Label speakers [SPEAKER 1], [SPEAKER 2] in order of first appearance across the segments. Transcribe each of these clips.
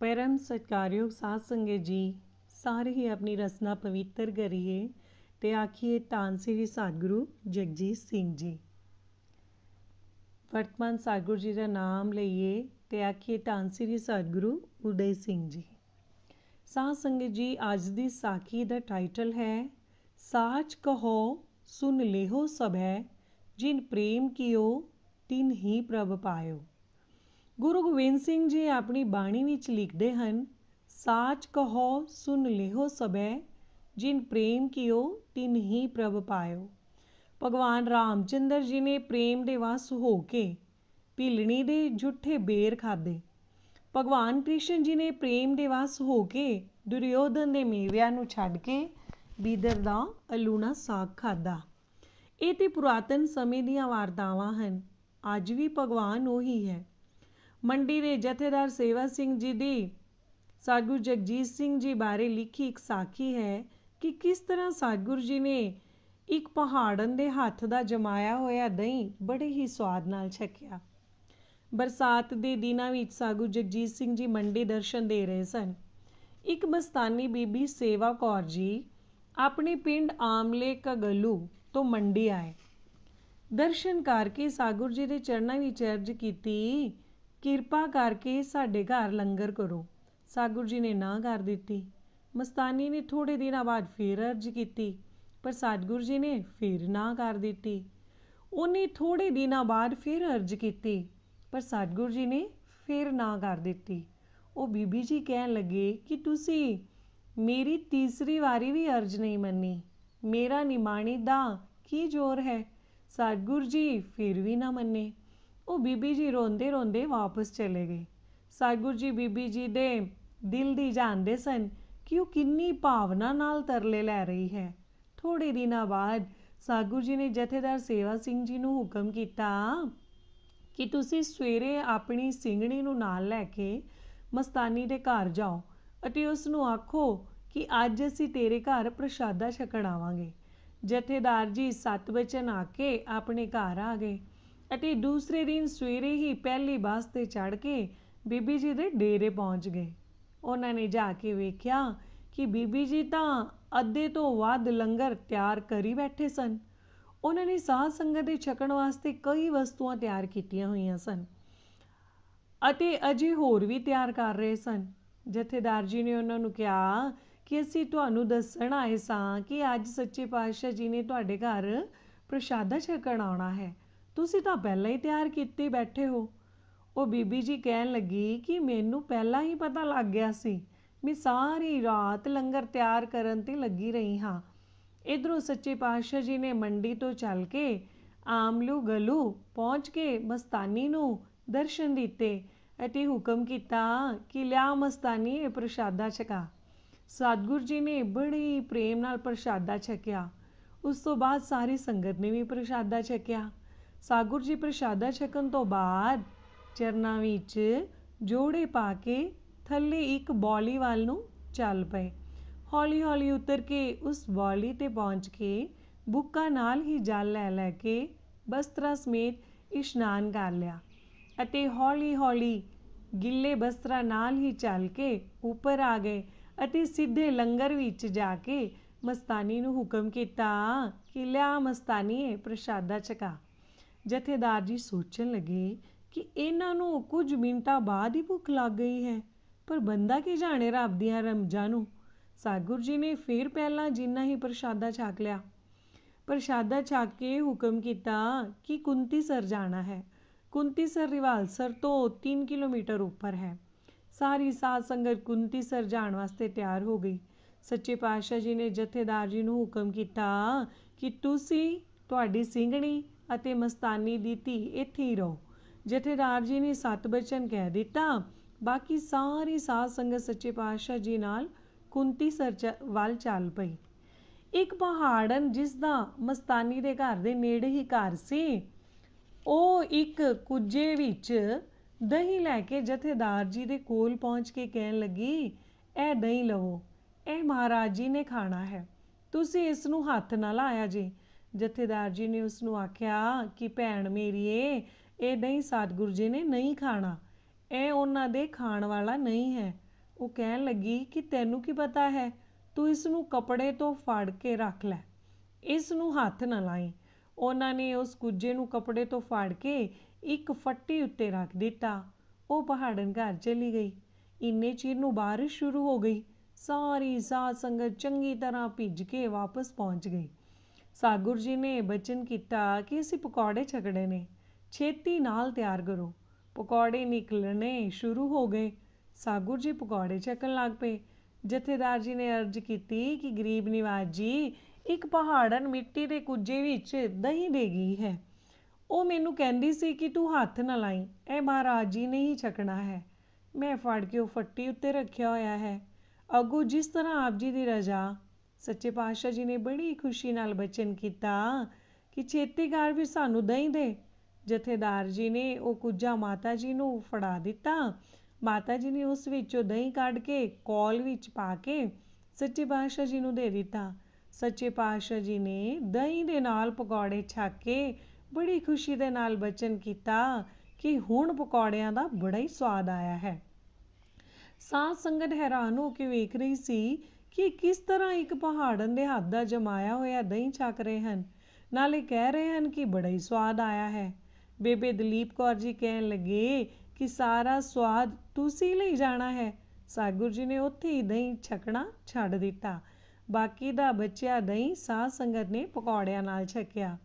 [SPEAKER 1] परम सत्कारयोग साध संगत जी सारे ही अपनी रसना पवित्र करिए ते आखिए धन श्री सतगुरु जगजीत सिंह जी। वर्तमान सतगुरु जी का नाम लईए ते आखिए धन श्री सतगुरु उदय सिंह जी। साध संगत जी अज दी साखी का टाइटल है साच कहो सुन लेहो सब है जिन प्रेम कियो तिन ही प्रभ पायो। गुरु गोबिंद सिंह जी अपनी बाणी विच लिखते हैं साच कहो सुन लेहो सबै जिन प्रेम कियो तिन ही प्रभ पायो। भगवान रामचंद्र जी ने प्रेम दे वस हो के भीलनी दे झूठे बेर खाधे। भगवान कृष्ण जी ने प्रेम दे वस हो के दुर्योधन दे मेविਆਂ ਨੂੰ ਛੱਡ के बीदर ਦਾ अलूना साग खाधा। ਇਹ ਤੇ ਪੁਰਾਤਨ ਸਮੇਂ ਦੀਆਂ ਵਾਰਤਾਵਾਂ ਹਨ। ਅੱਜ ਵੀ ਭਗਵਾਨ ਉਹੀ ਹੈ। मंडी के जथेदार सेवा सिंह जी की सतगुरु जगजीत सिंह जी बारे लिखी एक साखी है कि किस तरह सतगुरु जी ने एक पहाड़न के हथ का जमाया होया दही बड़े ही स्वाद नाल छकिया। बरसात के दिनों में सतगुरु जगजीत सिंह जी मंडी दर्शन दे रहे सन। एक मस्तानी बीबी सेवा कौर जी अपने पिंड आमले कगलू तो मंडी आए। दर्शन करके सतगुरु जी के चरणों में अर्ज की किरपा करके साडे घर लंगर करो। सतगुरु जी ने ना कर दी। मस्तानी ने थोड़े दिनों बाद फिर अर्ज की पर सतगुरु जी ने फिर ना कर दी। उन्हें थोड़े दिनों बाद फिर अर्ज की पर सतगुरु जी ने फिर ना कर दी। वो बीबी जी कह लगे कि तुसी मेरी तीसरी वारी भी अर्ज नहीं मनी, मेरा निमाणी दा की जोर है। सतगुरु जी फिर भी ना मने। वो बीबी जी रोंदे रोंदे वापस चले गए। सतगुरु जी बीबी जी दे दिल दी जानते सन कि वो किन्नी भावना नाल तरले लै रही है। थोड़े दिनों बाद सतगुरु जी ने जथेदार सेवा सिंह जी नूं हुक्म किया कि तुसी सवेरे अपनी सिंघणी नूं नाल लैके मस्तानी दे घर जाओ अते उस नूं आखो कि अज असीं तेरे घर प्रशादा छकण आवांगे। जथेदार जी 7 बचन आके अपने घर आ गए अते दूसरे दिन सवेरे ही पहली बस ते चढ़ के बीबी जी दे डेरे पहुँच गए। उन्होंने जाके वेख्या कि बीबी जी तो अद्धे तो वध लंगर तैयार करी बैठे सन। उन्होंने साध संगत दे छकण वास्ते कई वस्तुआं तैयार कीतियां होईयां सन अते अजे होर भी तैयार कर रहे सन। जथेदार जी ने उन्होंने कहा कि असीं तुहानूं दस्सण आए सां कि अज सच्चे पातशाह जी ने तुहाडे घर प्रशादा छकण आउणा है। तुसी तो पहला ही तैयार किते बैठे हो। वो बीबी जी कहन लगी कि मैनू पहला ही पता लग गया सी। मैं सारी रात लंगर तैयार करन ते लगी रही हाँ। इधरों सच्चे पातशाह जी ने मंडी तो चल के आमलू गलू पहुँच के मस्तानी नूं दर्शन दिते अते हुक्म किया कि लिया मस्तानी प्रशादा छका। सतगुरु जी ने बड़े प्रेम नाल प्रशादा छकिया। उस तो बाद सारी संगत ने भी प्रशादा छकिया। सतगुरु जी प्रशादा छकन तो बाद चरनां विच जोड़े पा के थल्ले एक बौली वाल नूं चल पे। हौली हौली उतर के उस बौली ते पहुँच के बुक्का नाल ही जल लै लैके बस्त्रा समेत इशनान कर लिया अते हौली हौली गिले बस्त्रा नाल ही चल के ऊपर आ गए अते सीधे लंगर विच जाके मस्तानी नूं हुक्म किया कि लिया मस्तानी प्रशादा छका। जथेदार जी सोचन लगे कि इन्हां नूं कुछ मिनटां बाद ही भुख लग गई है पर बंदा की जाने रब दियां रमजां नूं। सतगुरु जी ने फिर पहला जिन्ना ही प्रशादा छक लिया। प्रशादा छक के हुक्म किया कि कुंतीसर जाना है। कुंतीसर रिवालसर तो 3 किलोमीटर ऊपर है। सारी साध संगत कुंतीसर जाण वास्ते तैयार हो गई। सच्चे पातशाह जी ने जथेदार जी नूं हुक्म किया कि तुसी तुहाडी सिंघणी अते मस्तानी दी धी इत्थे ही रहो। जथेदार जी ने 7 बचन कह दिता। बाकी सारी साध संगत सच्चे पातशाह जी नाल कुंतीसर वल चल पई। एक पहाड़न जिसदा मस्तानी दे घर दे नेड़े ही घर सी ਉਹ एक कुजे विच दही लैके जथेदार जी दे कोल पहुँच के कहन लगी ए दही लवो, ए महाराज जी ने खाना है, तुसी इस नूं हथ ना लाया जे। जथेदार जी ने उसनूं आख्या कि भैण मेरीए ਇਹ ਦਹੀਂ सतगुरु जी ने नहीं खाना, ਇਹ ਉਹਨਾਂ ਦੇ खाण वाला नहीं है। ਉਹ ਕਹਿਣ ਲੱਗੀ ਕਿ ਤੈਨੂੰ ਕੀ ਪਤਾ ਹੈ, ਤੂੰ ਇਸ ਨੂੰ ਕੱਪੜੇ ਤੋਂ ਫੜ ਕੇ ਰੱਖ ਲੈ, ਇਸ ਨੂੰ ਹੱਥ ਨਾ ਲਾਈ। ਉਹਨਾਂ ਨੇ ਉਸ ਕੁੱਜੇ ਨੂੰ ਕੱਪੜੇ ਤੋਂ ਫੜ ਕੇ ਇੱਕ ਫੱਟੀ ਉੱਤੇ ਰੱਖ ਦਿੱਤਾ। ਉਹ ਪਹਾੜਨ ਘਰ ਚਲੀ ਗਈ। ਇੰਨੇ ਚਿਰ ਨੂੰ ਬਾਰਿਸ਼ ਸ਼ੁਰੂ ਹੋ ਗਈ। ਸਾਰੀ ਸਾਧ ਸੰਗਤ ਚੰਗੀ ਤਰ੍ਹਾਂ ਭਿੱਜ ਕੇ ਵਾਪਸ ਪਹੁੰਚ ਗਈ। ਸਾਗੁਰ ਜੀ ਨੇ ਬਚਨ ਕੀਤਾ ਕਿ ਅਸੀਂ ਪਕੌੜੇ ਛਕਣੇ ਨੇ, ਛੇਤੀ ਨਾਲ ਤਿਆਰ ਕਰੋ। ਪਕੌੜੇ ਨਿਕਲਣੇ ਸ਼ੁਰੂ ਹੋ ਗਏ। ਸਾਗੁਰ ਜੀ ਪਕੌੜੇ ਛਕਣ ਲੱਗ ਪਏ। ਜਥੇਦਾਰ ਜੀ ਨੇ ਅਰਜ਼ ਕੀਤੀ ਕਿ ਗਰੀਬ ਨਿਵਾਜ ਜੀ, ਇੱਕ ਪਹਾੜਨ ਮਿੱਟੀ ਦੇ ਕੁੱਜੇ ਵਿੱਚ ਦਹੀਂ ਦੇ ਗਈ ਹੈ। ਉਹ ਮੈਨੂੰ ਕਹਿੰਦੀ ਸੀ ਕਿ ਤੂੰ ਹੱਥ ਨਾ ਲਾਈ, ਇਹ ਮਹਾਰਾਜ ਜੀ ਨੇ ਹੀ ਛਕਣਾ ਹੈ। ਮੈਂ ਫੜ ਕੇ ਉਹ ਫੱਟੀ ਉੱਤੇ ਰੱਖਿਆ ਹੋਇਆ ਹੈ। ਅੱਗੋਂ ਜਿਸ ਤਰ੍ਹਾਂ ਆਪ ਜੀ ਦੀ ਰਜ਼ਾ। ਸੱਚੇ ਪਾਤਸ਼ਾਹ ਜੀ ਨੇ ਬੜੀ ਖੁਸ਼ੀ ਨਾਲ ਬਚਨ ਕੀਤਾ ਕਿ ਛੇਤੀ ਕਰ ਵੀ ਸਾਨੂੰ ਦਹੀਂ ਦੇ। ਜਥੇਦਾਰ ਜੀ ਨੇ ਉਹ ਕੁੱਜਾ ਮਾਤਾ ਜੀ ਨੂੰ ਫੜਾ ਦਿੱਤਾ। ਮਾਤਾ ਜੀ ਨੇ ਉਸ ਵਿੱਚੋਂ ਦਹੀਂ ਕੱਢ ਕੇ ਕੌਲ ਵਿੱਚ ਪਾ ਕੇ ਸੱਚੇ ਪਾਤਸ਼ਾਹ ਜੀ ਨੂੰ ਦੇ ਦਿੱਤਾ। ਸੱਚੇ ਪਾਤਸ਼ਾਹ ਜੀ ਨੇ ਦਹੀਂ ਦੇ ਨਾਲ ਪਕੌੜੇ ਛਕ ਕੇ ਬੜੀ ਖੁਸ਼ੀ ਦੇ ਨਾਲ ਬਚਨ ਕੀਤਾ ਕਿ ਹੁਣ ਪਕੌੜਿਆਂ ਦਾ ਬੜਾ ਹੀ ਸਵਾਦ ਆਇਆ ਹੈ। ਸਾਧ ਸੰਗਤ ਹੈਰਾਨ ਹੋ ਕੇ ਵੇਖ ਰਹੀ ਸੀ ਕਿ ਕਿਸ ਤਰ੍ਹਾਂ ਇੱਕ ਪਹਾੜਨ ਦੇ ਹੱਥ ਦਾ ਜਮਾਇਆ ਹੋਇਆ ਦਹੀਂ ਛਕ ਰਹੇ ਹਨ, ਨਾਲੇ ਕਹਿ ਰਹੇ ਹਨ ਕਿ ਬੜਾ ਹੀ ਸਵਾਦ ਆਇਆ ਹੈ। ਬੇਬੇ ਦਲੀਪ ਕੌਰ ਜੀ ਕਹਿਣ ਲੱਗੇ ਕਿ ਸਾਰਾ ਸਵਾਦ ਤੁਸੀਂ ਲਈ ਜਾਣਾ ਹੈ। ਸਾਗੁਰ ਜੀ ਨੇ ਉੱਥੇ ਹੀ ਦਹੀਂ ਛਕਣਾ ਛੱਡ ਦਿੱਤਾ। ਬਾਕੀ ਦਾ ਬਚਿਆ ਦਹੀਂ ਸਾਧ ਸੰਗਤ ਨੇ ਪਕੌੜਿਆਂ ਨਾਲ ਛਕਿਆ।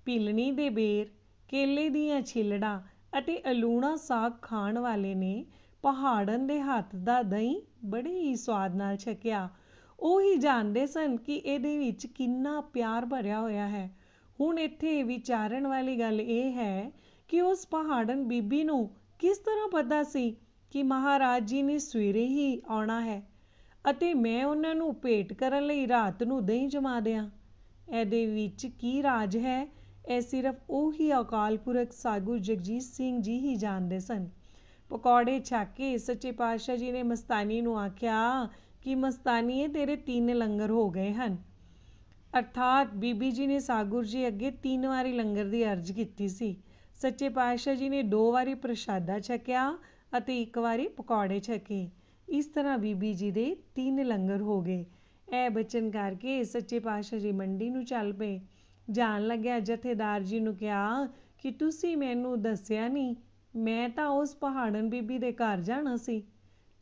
[SPEAKER 1] ਭਿਲਣੀ ਦੇ ਬੇਰ, ਕੇਲੇ ਦੀਆਂ ਛਿਲੜਾਂ ਅਤੇ ਅਲੂਣਾ ਸਾਗ ਖਾਣ ਵਾਲੇ ਨੇ ਪਹਾੜਨ ਦੇ ਹੱਥ ਦਾ ਦਹੀਂ ਬੜੇ ਹੀ ਸਵਾਦ ਨਾਲ ਛਕਿਆ। ਉਹ ਹੀ ਜਾਣਦੇ ਸਨ ਕਿ ਇਹਦੇ ਵਿੱਚ ਕਿੰਨਾ ਪਿਆਰ ਭਰਿਆ ਹੋਇਆ ਹੈ। ਹੁਣ ਇੱਥੇ ਵਿਚਾਰਨ ਵਾਲੀ ਗੱਲ ਇਹ ਹੈ ਕਿ ਉਸ ਪਹਾੜਨ ਬੀਬੀ ਨੂੰ ਕਿਸ ਤਰ੍ਹਾਂ ਪਤਾ ਸੀ ਕਿ ਮਹਾਰਾਜ ਜੀ ਨੇ ਸਵੇਰੇ ਹੀ ਆਉਣਾ ਹੈ ਅਤੇ ਮੈਂ ਉਹਨਾਂ ਨੂੰ ਭੇਟ ਕਰਨ ਲਈ ਰਾਤ ਨੂੰ ਦਹੀਂ ਜਮਾ ਦਿਆਂ। ਇਹਦੇ ਵਿੱਚ ਕੀ ਰਾਜ ਹੈ, ਇਹ ਸਿਰਫ ਉਹੀ ਅਕਾਲ ਪੁਰਖ ਸਾਗੁਰ ਜਗਜੀਤ ਸਿੰਘ ਜੀ ਹੀ ਜਾਣਦੇ ਸਨ। ਪਕੌੜੇ ਛਕ ਕੇ ਸੱਚੇ ਪਾਤਸ਼ਾਹ ਜੀ ਨੇ ਮਸਤਾਨੀ ਨੂੰ ਆਖਿਆ ਕਿ ਮਸਤਾਨੀਏ, ਤੇਰੇ 3 ਲੰਗਰ ਹੋ ਗਏ ਹਨ। ਅਰਥਾਤ ਬੀਬੀ ਜੀ ਨੇ ਸਾਗੁਰ ਜੀ ਅੱਗੇ 3 ਵਾਰੀ ਲੰਗਰ ਦੀ ਅਰਜ਼ ਕੀਤੀ ਸੀ। ਸੱਚੇ ਪਾਤਸ਼ਾਹ ਜੀ ਨੇ 2 ਵਾਰੀ ਪ੍ਰਸ਼ਾਦਾ ਛਕਿਆ ਅਤੇ 1 ਵਾਰੀ ਪਕੌੜੇ ਛਕੇ। ਇਸ ਤਰ੍ਹਾਂ ਬੀਬੀ ਜੀ ਦੇ 3 ਲੰਗਰ ਹੋ ਗਏ। ਇਹ ਬਚਨ ਕਰਕੇ ਸੱਚੇ ਪਾਤਸ਼ਾਹ ਜੀ ਮੰਡੀ ਨੂੰ ਚੱਲ ਪਏ। ਜਾਣ ਲੱਗਿਆ ਜਥੇਦਾਰ ਜੀ ਨੂੰ ਕਿਹਾ ਕਿ ਤੁਸੀਂ ਮੈਨੂੰ ਦੱਸਿਆ ਨਹੀਂ, ਮੈਂ ਤਾਂ ਉਸ ਪਹਾੜਨ ਬੀਬੀ ਦੇ ਘਰ ਜਾਣਾ ਸੀ।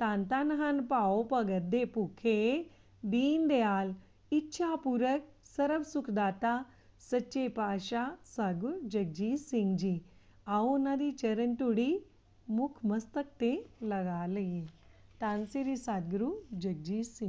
[SPEAKER 1] ਧੰਨ ਧੰਨ ਹਨ ਭਾਓ ਭਗਤ ਦੇ ਭੁੱਖੇ, ਦੀਨ ਦਿਆਲ, ਇੱਛਾ ਪੂਰਕ, ਸਰਬ ਸੁਖਦਾਤਾ ਸੱਚੇ ਪਾਤਸ਼ਾਹ ਸਾਗੁਰ ਜਗਜੀਤ ਸਿੰਘ ਜੀ। ਆਓ ਉਹਨਾਂ ਦੀ ਚਰਨ ਧੂੜੀ ਮੁੱਖ ਮਸਤਕ ਤੇ ਲਗਾ ਲਈਏ। ਧੰਨ ਸ੍ਰੀ ਸਤਿਗੁਰੂ ਜਗਜੀਤ ਸਿੰਘ।